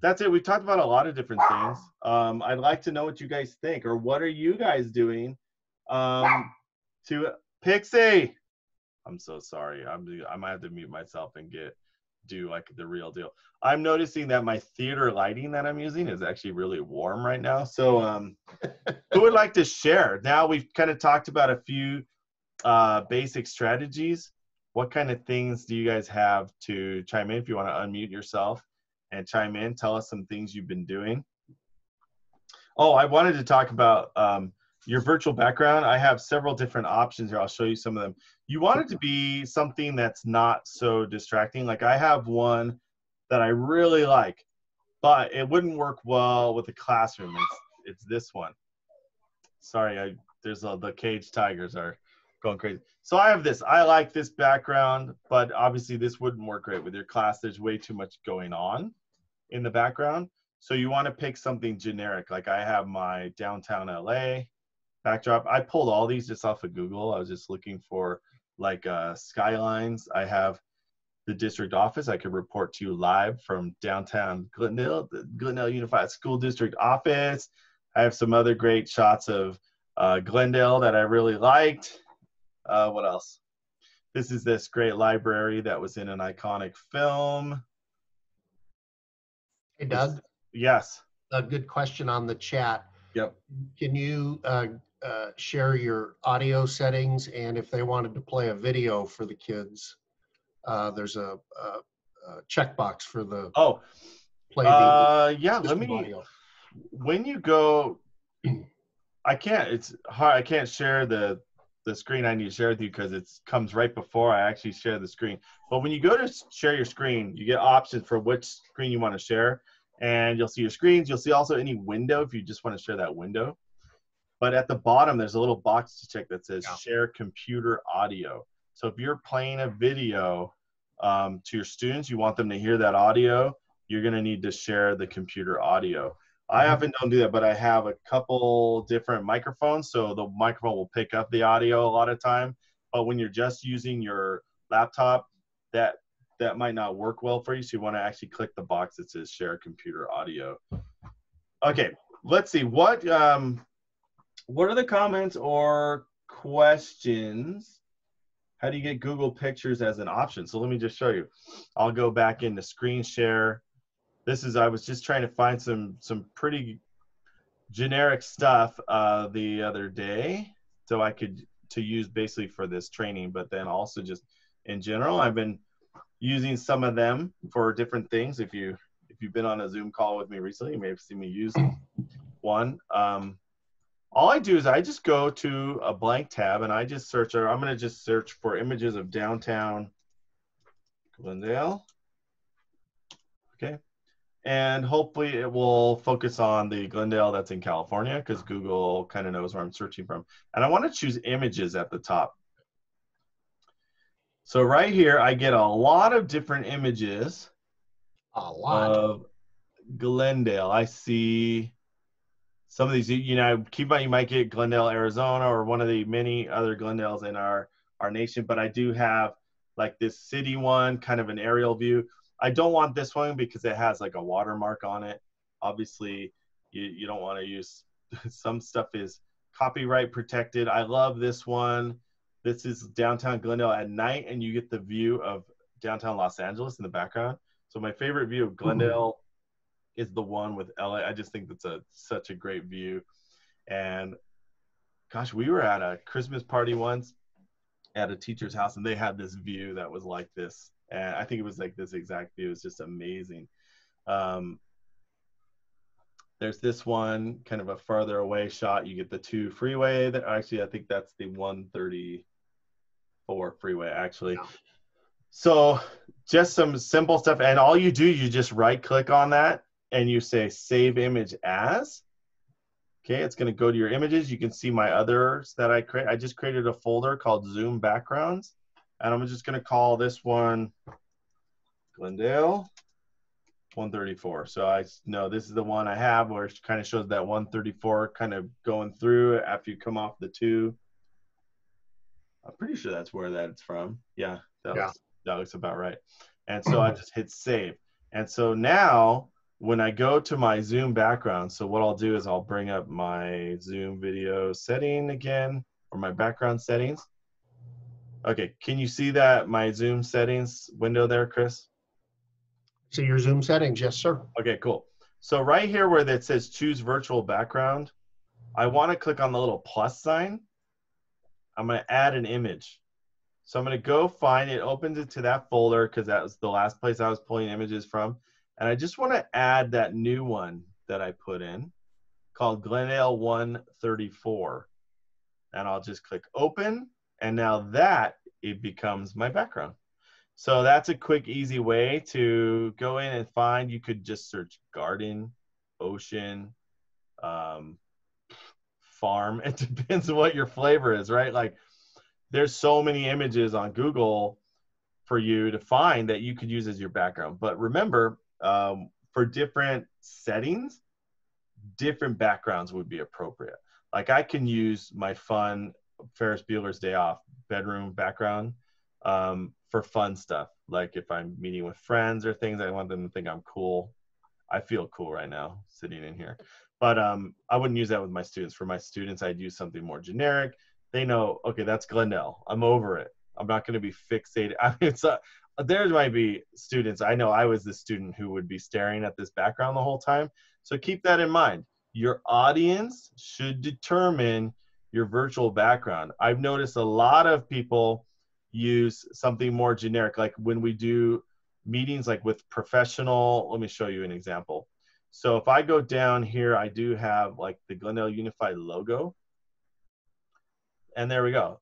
Speaker 1: that's it. We talked about a lot of different things. I'd like to know what you guys think, or what are you guys doing to Pixie? I'm so sorry. I might have to mute myself and do like the real deal. I'm noticing that my theater lighting that I'm using is actually really warm right now. So who would like to share? Now we've kind of talked about a few basic strategies. What kind of things do you guys have to chime in? If you want to unmute yourself and chime in, tell us some things you've been doing. Oh, I wanted to talk about your virtual background. I have several different options here. I'll show you some of them. You want it to be something that's not so distracting. Like I have one that I really like, but it wouldn't work well with a classroom. It's this one. Sorry, the cage tigers are going crazy. So I have this. I like this background, but obviously this wouldn't work great with your class. There's way too much going on in the background. So you want to pick something generic. Like I have my downtown LA backdrop. I pulled all these just off of Google. I was just looking for like skylines. I have the district office. I could report to you live from downtown Glendale, the Glendale Unified School District office. I have some other great shots of Glendale that I really liked. What else? This is this great library that was in an iconic film.
Speaker 2: Hey, Doug.
Speaker 1: Yes.
Speaker 2: A good question on the chat.
Speaker 1: Yep.
Speaker 2: Can you share your audio settings? And if they wanted to play a video for the kids, there's a checkbox for the play the
Speaker 1: yeah, let me
Speaker 2: audio.
Speaker 1: When you go, it's hard, I can't share the screen I need to share with you because it comes right before I actually share the screen. But when you go to share your screen, you get options for which screen you want to share, and you'll see your screens. You'll see also any window if you just want to share that window. But at the bottom, there's a little box to check that says share computer audio. So if you're playing a video to your students, you want them to hear that audio, you're going to need to share the computer audio. I often don't do that, but I have a couple different microphones, so the microphone will pick up the audio a lot of time. But when you're just using your laptop, that that might not work well for you. So you want to actually click the box that says share computer audio. Okay, let's see. What are the comments or questions? How do you get Google Pictures as an option? So let me just show you. I'll go back into screen share. I was just trying to find some pretty generic stuff the other day, so I could use basically for this training, but then also just in general, I've been using some of them for different things. If you've been on a Zoom call with me recently, you may have seen me use one. All I do is I just go to a blank tab and I just search, or I'm going to just search for images of downtown Glendale. Okay. And hopefully it will focus on the Glendale that's in California, because Google kind of knows where I'm searching from. And I want to choose images at the top. So right here, I get a lot of different images of Glendale. I see some of these, you know, keep in mind you might get Glendale, Arizona, or one of the many other Glendales in our nation, but I do have like this city one, kind of an aerial view. I don't want this one because it has like a watermark on it. Obviously, you don't want to use, some stuff is copyright protected. I love this one. This is downtown Glendale at night, and you get the view of downtown Los Angeles in the background. So my favorite view of Glendale is the one with LA. I just think that's such a great view. And gosh, we were at a Christmas party once at a teacher's house, and they had this view that was like this. And I think it was like this exact view. It was just amazing. There's this one, kind of a farther away shot. You get the 2 freeway. That actually, I think that's the 134 freeway, actually. Yeah. So just some simple stuff. And all you do, you just right click on that and you say save image as. Okay, it's going to go to your images. You can see my others that I create. I just created a folder called Zoom Backgrounds. And I'm just going to call this one Glendale 134. So I know this is the one I have, where it kind of shows that 134 kind of going through after you come off the 2. I'm pretty sure that's where that's from. Yeah, that looks about right. And so I just hit save. And so now when I go to my Zoom background, so what I'll do is I'll bring up my Zoom video setting again, or my background settings. Okay, can you see that, my Zoom settings window there, Chris?
Speaker 2: See your Zoom settings, yes, sir.
Speaker 1: Okay, cool. So right here where that says choose virtual background, I want to click on the little plus sign. I'm going to add an image. So I'm going to go find it, opens it to that folder, because that was the last place I was pulling images from. And I just want to add that new one that I put in called Glendale 134. And I'll just click open. And now that it becomes my background. So that's a quick, easy way to go in and find. You could just search garden, ocean, farm. It depends on what your flavor is, right? Like there's so many images on Google for you to find that you could use as your background. But remember, for different settings, different backgrounds would be appropriate. Like I can use my fun Ferris Bueller's Day Off bedroom background for fun stuff. Like if I'm meeting with friends or things, I want them to think I'm cool. I feel cool right now sitting in here. But I wouldn't use that with my students. For my students, I'd use something more generic. They know, okay, that's Glendale. I'm over it. I'm not going to be fixated. I mean, there might be students. I know I was the student who would be staring at this background the whole time. So keep that in mind. Your audience should determine your virtual background. I've noticed a lot of people use something more generic, like when we do meetings like with professional. Let me show you an example. So if I go down here, I do have like the Glendale Unified logo. And there we go.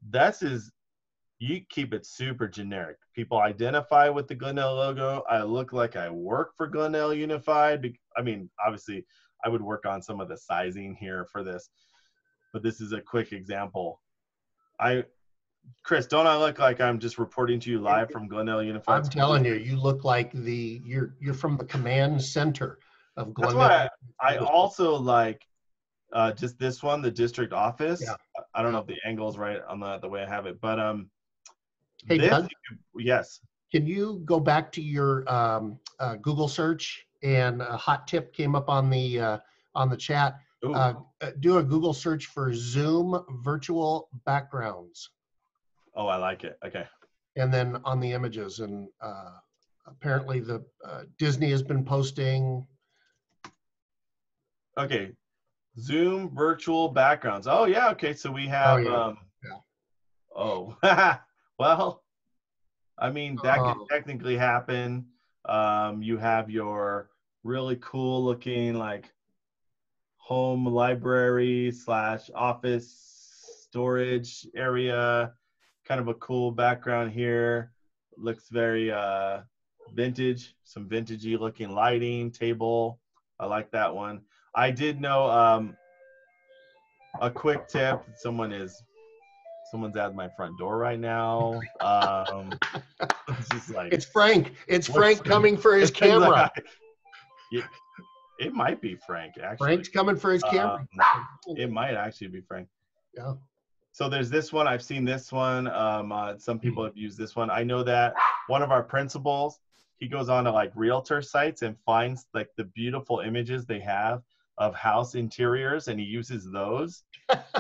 Speaker 1: You keep it super generic. People identify with the Glendale logo. I look like I work for Glendale Unified. I mean, obviously, I would work on some of the sizing here for this, but this is a quick example. Chris, don't I look like I'm just reporting to you live from Glendale Unified?
Speaker 2: I'm telling you, you look like you're from the command center of Glendale.
Speaker 1: That's why I also like just this one, the district office. Yeah. I don't know if the angle is right on the way I have it, but
Speaker 2: hey,
Speaker 1: this,
Speaker 2: Doug,
Speaker 1: yes.
Speaker 2: Can you go back to your Google search, and a hot tip came up on the chat. Do a Google search for Zoom virtual backgrounds.
Speaker 1: Oh, I like it. Okay.
Speaker 2: And then on the images, and apparently the Disney has been posting.
Speaker 1: Okay. Zoom virtual backgrounds. Oh yeah. Okay. So we have. Oh. Well, I mean that could technically happen. You have your really cool looking like home library / office storage area. Kind of a cool background here. Looks very vintage. Some vintagey looking lighting, table. I like that one. I did know a quick tip. Someone's at my front door right now. It's just like
Speaker 2: it's Frank. It's Frank coming for his camera.
Speaker 1: It might be Frank, actually.
Speaker 2: Frank's coming for his camera.
Speaker 1: It might actually be Frank.
Speaker 2: Yeah.
Speaker 1: So there's this one. I've seen this one. Some people have used this one. I know that one of our principals, he goes on to like realtor sites and finds like the beautiful images they have of house interiors, and he uses those.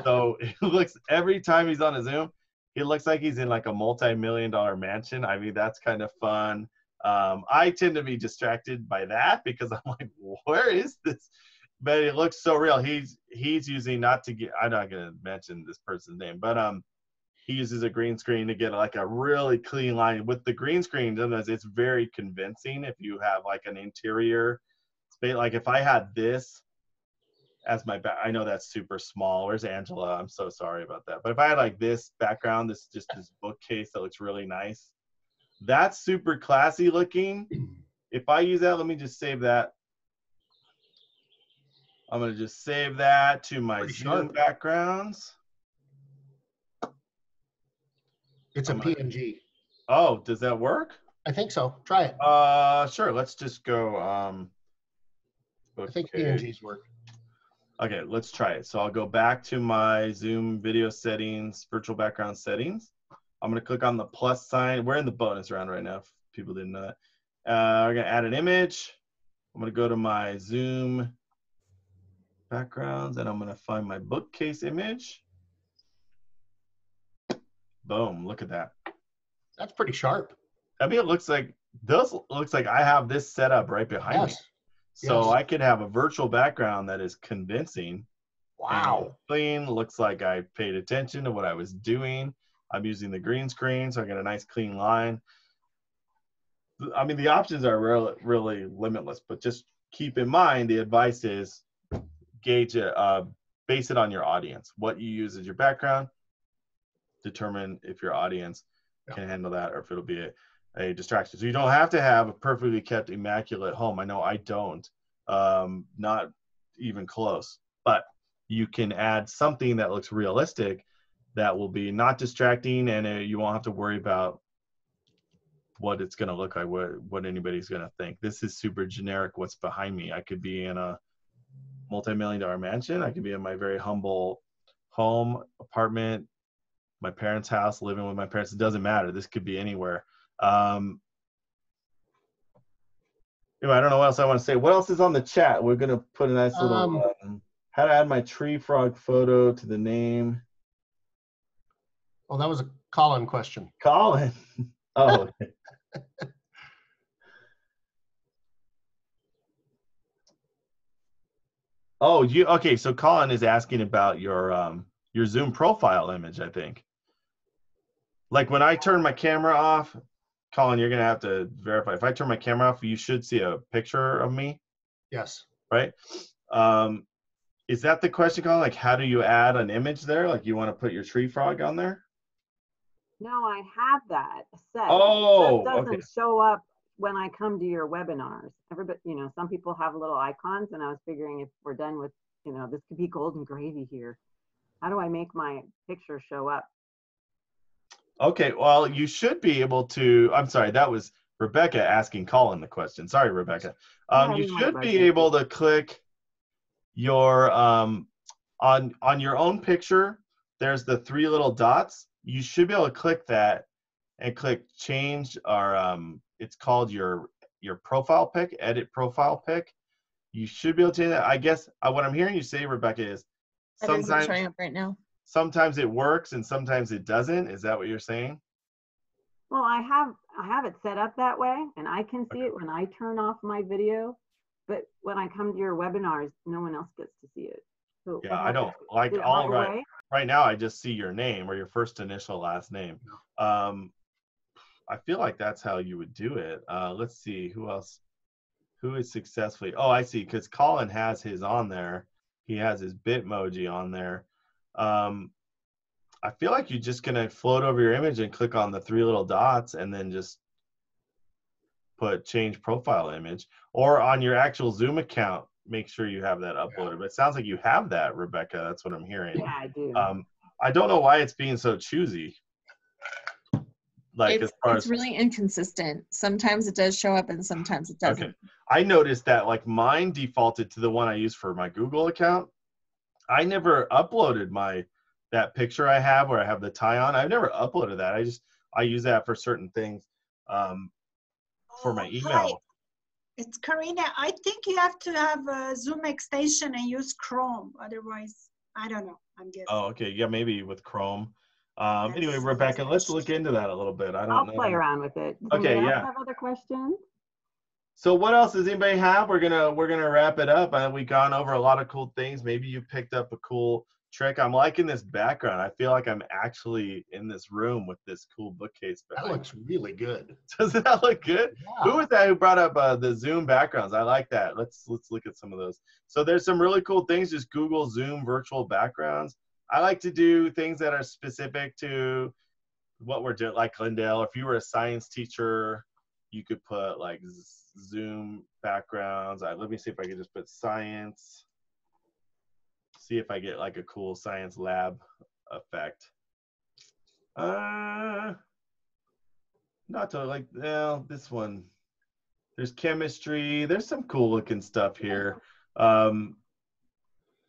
Speaker 1: So it looks, every time he's on a Zoom, it looks like he's in like a multi-million-dollar mansion. I mean, that's kind of fun. I tend to be distracted by that because I'm like, where is this? But it looks so real. He's using, not to get, I'm not gonna mention this person's name, but he uses a green screen to get like a really clean line. With the green screen, sometimes it's very convincing if you have like an interior space. Like if I had this as my back, I know that's super small. Where's Angela? I'm so sorry about that. But if I had like this background, this bookcase that looks really nice, that's super classy looking. If I use that, let me just save that. I'm going to just save that to my Zoom backgrounds.
Speaker 2: It's a PNG.
Speaker 1: Oh, does that work?
Speaker 2: I think so. Try it.
Speaker 1: Sure. Let's just go.
Speaker 2: I think PNGs work.
Speaker 1: Okay, let's try it. So I'll go back to my Zoom video settings, virtual background settings. I'm going to click on the plus sign. We're in the bonus round right now, if people didn't know that. We're going to add an image. I'm going to go to my Zoom backgrounds, and I'm going to find my bookcase image. Boom, look at that.
Speaker 2: That's pretty sharp.
Speaker 1: I mean, it looks like I have this set up right behind me. So I could have a virtual background that is convincing.
Speaker 2: Wow.
Speaker 1: Clean, looks like I paid attention to what I was doing. I'm using the green screen, so I get a nice clean line. I mean, the options are really, really limitless, but just keep in mind, the advice is gauge it, base it on your audience. What you use as your background, determine if your audience can handle that or if it'll be a distraction. So you don't have to have a perfectly kept, immaculate home. I know I don't, not even close, but you can add something that looks realistic that will be not distracting, and you won't have to worry about what it's going to look like, what anybody's going to think. This is super generic what's behind me. I could be in a multi-million-dollar mansion. I could be in my very humble home, apartment, my parents' house, living with my parents. It doesn't matter. This could be anywhere. Anyway, I don't know what else I want to say. What else is on the chat? We're going to put a nice little how to add my tree frog photo to the name.
Speaker 2: Oh, that was a Colin question.
Speaker 1: Colin. Oh. Oh, okay. So Colin is asking about your Zoom profile image, I think. Like when I turn my camera off, Colin, you're gonna have to verify. If I turn my camera off, you should see a picture of me.
Speaker 2: Yes.
Speaker 1: Right? Is that the question, Colin? Like, how do you add an image there? Like, you want to put your tree frog on there?
Speaker 4: No, I have that set.
Speaker 1: Oh,
Speaker 4: that doesn't show up when I come to your webinars. Everybody, some people have little icons, and I was figuring if we're done with, this could be golden gravy here. How do I make my picture show up?
Speaker 1: Okay, well, you should be able to. I'm sorry, that was Rebecca asking Colin the question. Sorry, Rebecca. You should be able to click your on your own picture. There's the 3 little dots. You should be able to click that and click change, or it's called your profile pic, edit profile pic. You should be able to do that. I guess what I'm hearing you say, Rebecca, is
Speaker 3: That isn't showing up right now.
Speaker 1: Sometimes it works and sometimes it doesn't. Is that what you're saying?
Speaker 4: Well, I have it set up that way, and I can see it when I turn off my video. But when I come to your webinars, no one else gets to see it. So
Speaker 1: yeah, I don't like all right. Right now, I just see your name or your first initial last name. I feel like that's how you would do it. Let's see who else. Who is successfully? Oh, I see. Because Colin has his on there. He has his Bitmoji on there. I feel like you're just gonna float over your image and click on the 3 little dots, and then just put change profile image. Or on your actual Zoom account, make sure you have that uploaded. But it sounds like you have that, Rebecca. That's what I'm hearing.
Speaker 4: Yeah, I do.
Speaker 1: I don't know why it's being so choosy. Like
Speaker 3: it's really inconsistent. Sometimes it does show up and sometimes it doesn't.
Speaker 1: Okay. I noticed that like mine defaulted to the one I use for my Google account. I never uploaded that picture I have where I have the tie on. I've never uploaded that. I use that for certain things for my email.
Speaker 5: Hi. It's Karina. I think you have to have a Zoom extension and use Chrome. Otherwise, I don't know. I'm guessing.
Speaker 1: Oh, okay. Yeah, maybe with Chrome. Anyway, Rebecca, let's look into that a little bit. I'll
Speaker 4: play around with it. Does
Speaker 1: okay, yeah.
Speaker 4: Have other questions?
Speaker 1: So what else does anybody have? We're gonna wrap it up. We've gone over a lot of cool things. Maybe you picked up a cool trick. I'm liking this background. I feel like I'm actually in this room with this cool bookcase.
Speaker 2: That looks really good.
Speaker 1: Doesn't that look good? Yeah. Who was that who brought up the Zoom backgrounds? I like that. Let's look at some of those. So there's some really cool things. Just Google Zoom virtual backgrounds. I like to do things that are specific to what we're doing, like Glendale. If you were a science teacher, you could put like Zoom backgrounds. Let me see if I could just put science. See if I get like a cool science lab effect. Not to like, well, this one. There's chemistry. There's some cool looking stuff here.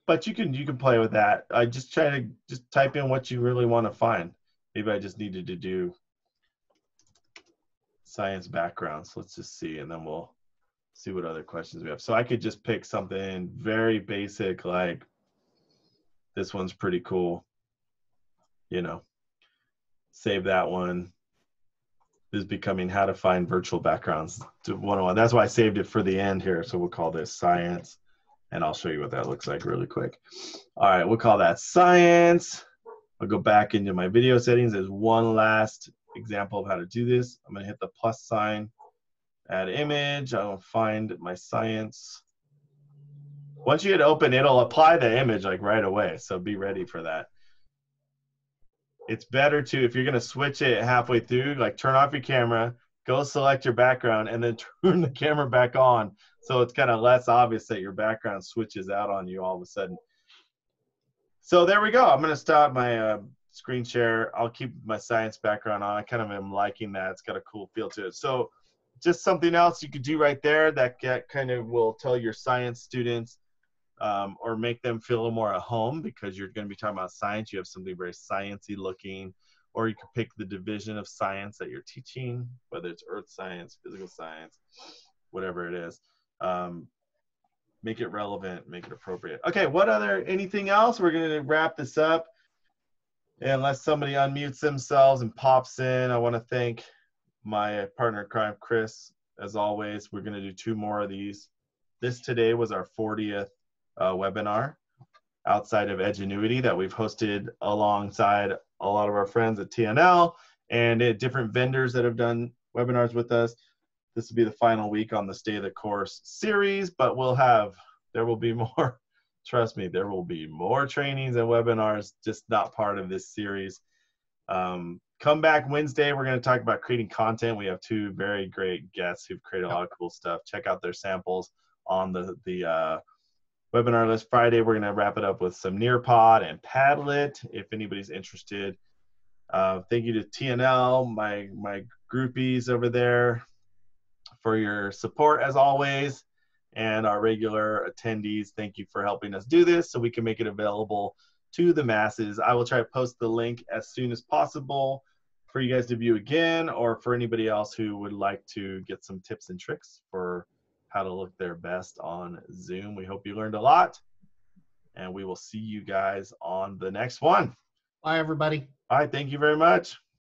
Speaker 1: But you can play with that. I just try to type in what you really want to find. Maybe I just needed to do science backgrounds. Let's just see, and then we'll see what other questions we have. So I could just pick something very basic, like this one's pretty cool. You know, save that one. This is becoming how to find virtual backgrounds to 101. That's why I saved it for the end here. So we'll call this science. And I'll show you what that looks like really quick. All right, we'll call that science. I'll go back into my video settings. There's one last example of how to do this. I'm gonna hit the plus sign, add image. I'll find my science. Once you hit open, it'll apply the image like right away. So be ready for that. It's better to, if you're gonna switch it halfway through, like turn off your camera, go select your background, and then turn the camera back on. So it's kind of less obvious that your background switches out on you all of a sudden. So there we go. I'm going to stop my screen share. I'll keep my science background on. I kind of am liking that. It's got a cool feel to it. So just something else you could do right there that kind of will tell your science students or make them feel a little more at home, because you're going to be talking about science. You have something very sciencey looking, or you could pick the division of science that you're teaching, whether it's earth science, physical science, whatever it is. Make it relevant, make it appropriate. Okay, anything else? We're going to wrap this up. Unless somebody unmutes themselves and pops in, I want to thank my partner in crime, Kris. As always, we're going to do 2 more of these. This today was our 40th webinar outside of Edgenuity that we've hosted alongside a lot of our friends at TNL and at different vendors that have done webinars with us. This will be the final week on the Stay of the Course series, but there will be more, trust me, there will be more trainings and webinars, just not part of this series. Come back Wednesday, we're going to talk about creating content. We have 2 very great guests who've created a lot of cool stuff. Check out their samples on the webinar list. Friday, we're going to wrap it up with some Nearpod and Padlet, if anybody's interested. Thank you to TNL, my groupies over there, for your support as always, and our regular attendees. Thank you for helping us do this so we can make it available to the masses. I will try to post the link as soon as possible for you guys to view again, or for anybody else who would like to get some tips and tricks for how to look their best on Zoom. We hope you learned a lot, and we will see you guys on the next one.
Speaker 2: Bye, everybody.
Speaker 1: All right, thank you very much.